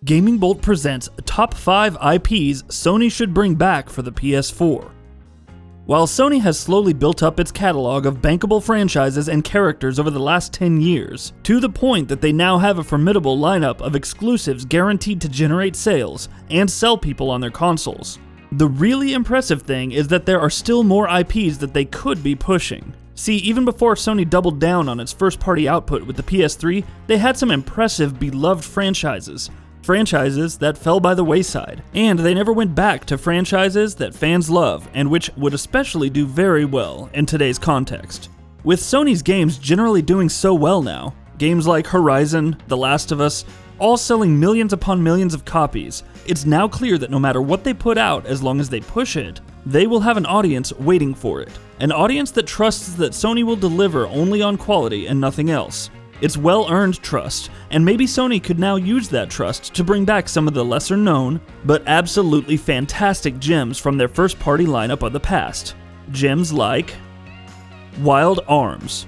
GamingBolt presents Top 5 IPs Sony should bring back for the PS4. While Sony has slowly built up its catalog of bankable franchises and characters over the last 10 years, to the point that they now have a formidable lineup of exclusives guaranteed to generate sales and sell people on their consoles, the really impressive thing is that there are still more IPs that they could be pushing. See, even before Sony doubled down on its first-party output with the PS3, they had some impressive, beloved franchises that fell by the wayside, and they never went back to franchises that fans love and which would especially do very well in today's context. With Sony's games generally doing so well now, games like Horizon, The Last of Us, all selling millions upon millions of copies, it's now clear that no matter what they put out, as long as they push it, they will have an audience waiting for it. An audience that trusts that Sony will deliver only on quality and nothing else. It's well-earned trust, and maybe Sony could now use that trust to bring back some of the lesser-known, but absolutely fantastic gems from their first-party lineup of the past. Gems like Wild Arms.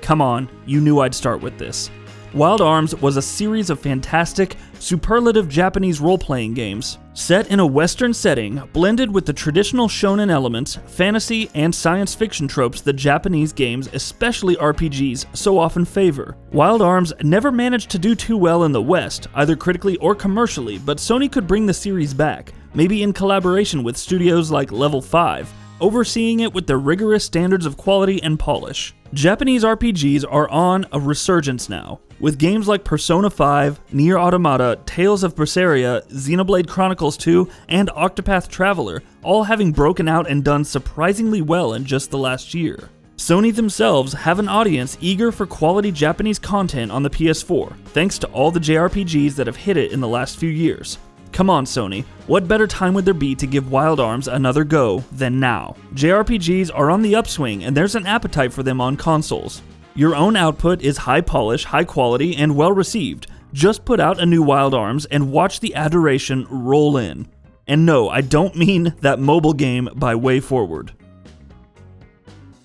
Come on, you knew I'd start with this. Wild Arms was a series of fantastic, superlative Japanese role-playing games, set in a Western setting, blended with the traditional shonen elements, fantasy, and science fiction tropes that Japanese games, especially RPGs, so often favor. Wild Arms never managed to do too well in the West, either critically or commercially, but Sony could bring the series back, maybe in collaboration with studios like Level 5, overseeing it with their rigorous standards of quality and polish. Japanese RPGs are on a resurgence now, with games like Persona 5, Nier Automata, Tales of Berseria, Xenoblade Chronicles 2, and Octopath Traveler all having broken out and done surprisingly well in just the last year. Sony themselves have an audience eager for quality Japanese content on the PS4, thanks to all the JRPGs that have hit it in the last few years. Come on, Sony, what better time would there be to give Wild Arms another go than now? JRPGs are on the upswing and there's an appetite for them on consoles. Your own output is high polish, high quality, and well received. Just put out a new Wild Arms and watch the adoration roll in. And no, I don't mean that mobile game by WayForward.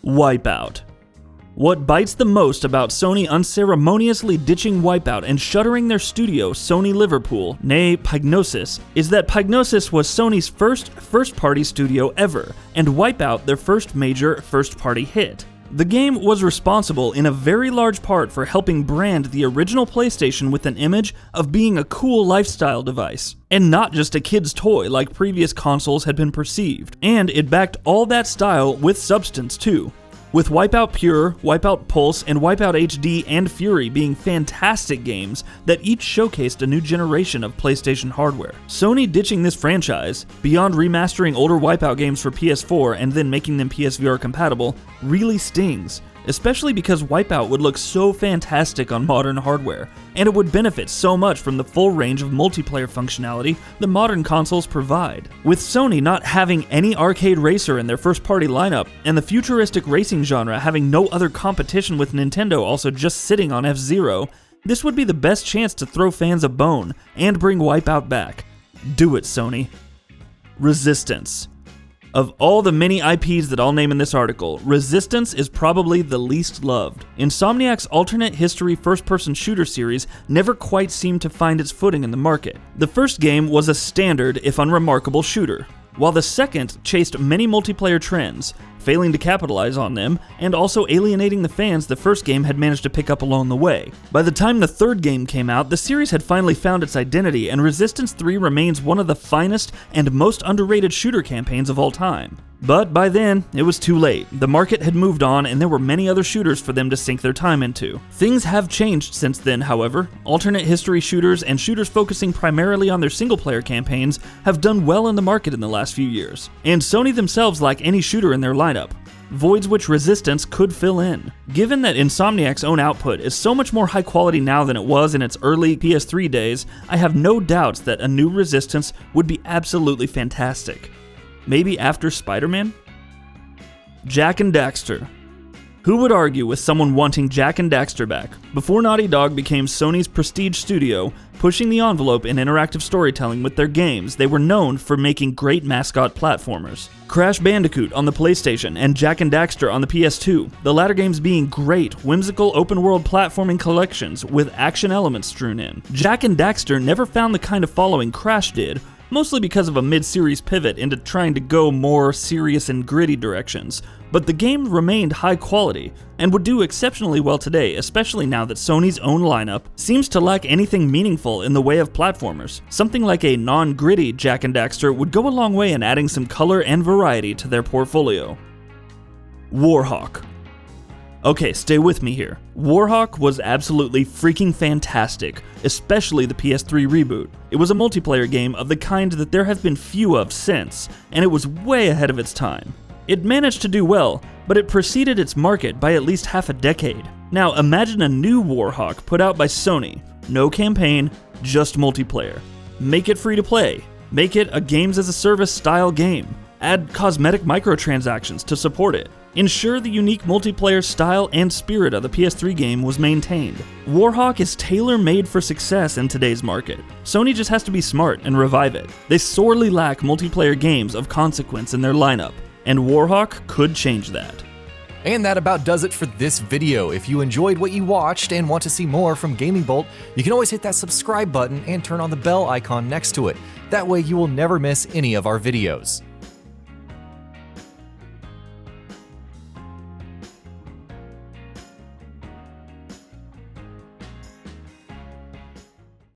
Wipeout. What bites the most about Sony unceremoniously ditching Wipeout and shuttering their studio, Sony Liverpool, nay Psygnosis, is that Psygnosis was Sony's first-party studio ever, and Wipeout their first major first-party hit. The game was responsible in a very large part for helping brand the original PlayStation with an image of being a cool lifestyle device, and not just a kid's toy like previous consoles had been perceived, and it backed all that style with substance too. With Wipeout Pure, Wipeout Pulse, and Wipeout HD and Fury being fantastic games that each showcased a new generation of PlayStation hardware. Sony ditching this franchise, beyond remastering older Wipeout games for PS4 and then making them PSVR compatible, really stings, especially because Wipeout would look so fantastic on modern hardware, and it would benefit so much from the full range of multiplayer functionality the modern consoles provide. With Sony not having any arcade racer in their first-party lineup, and the futuristic racing genre having no other competition with Nintendo also just sitting on F-Zero, this would be the best chance to throw fans a bone and bring Wipeout back. Do it, Sony. Resistance. Of all the many IPs that I'll name in this article, Resistance is probably the least loved. Insomniac's alternate history first-person shooter series never quite seemed to find its footing in the market. The first game was a standard, if unremarkable, shooter, while the second chased many multiplayer trends, failing to capitalize on them, and also alienating the fans the first game had managed to pick up along the way. By the time the third game came out, the series had finally found its identity, and Resistance 3 remains one of the finest and most underrated shooter campaigns of all time. But by then, it was too late. The market had moved on, and there were many other shooters for them to sink their time into. Things have changed since then, however. Alternate history shooters and shooters focusing primarily on their single-player campaigns have done well in the market in the last few years. And Sony themselves lack any shooter in their lineup, voids which Resistance could fill in. Given that Insomniac's own output is so much more high quality now than it was in its early PS3 days, I have no doubts that a new Resistance would be absolutely fantastic. Maybe after Spider-Man? Jak and Daxter. Who would argue with someone wanting Jak and Daxter back? Before Naughty Dog became Sony's prestige studio, pushing the envelope in interactive storytelling with their games, they were known for making great mascot platformers. Crash Bandicoot on the PlayStation and Jak and Daxter on the PS2, the latter games being great, whimsical open-world platforming collections with action elements strewn in. Jak and Daxter never found the kind of following Crash did, mostly because of a mid-series pivot into trying to go more serious and gritty directions, but the game remained high quality, and would do exceptionally well today, especially now that Sony's own lineup seems to lack anything meaningful in the way of platformers. Something like a non-gritty Jak and Daxter would go a long way in adding some color and variety to their portfolio. Warhawk. Okay, stay with me here. Warhawk was absolutely freaking fantastic, especially the PS3 reboot. It was a multiplayer game of the kind that there have been few of since, and it was way ahead of its time. It managed to do well, but it preceded its market by at least half a decade. Now imagine a new Warhawk put out by Sony. No campaign, just multiplayer. Make it free to play. Make it a games as a service style game. Add cosmetic microtransactions to support it. Ensure the unique multiplayer style and spirit of the PS3 game was maintained. Warhawk is tailor-made for success in today's market. Sony just has to be smart and revive it. They sorely lack multiplayer games of consequence in their lineup, and Warhawk could change that. And that about does it for this video. If you enjoyed what you watched and want to see more from GamingBolt, you can always hit that subscribe button and turn on the bell icon next to it. That way you will never miss any of our videos.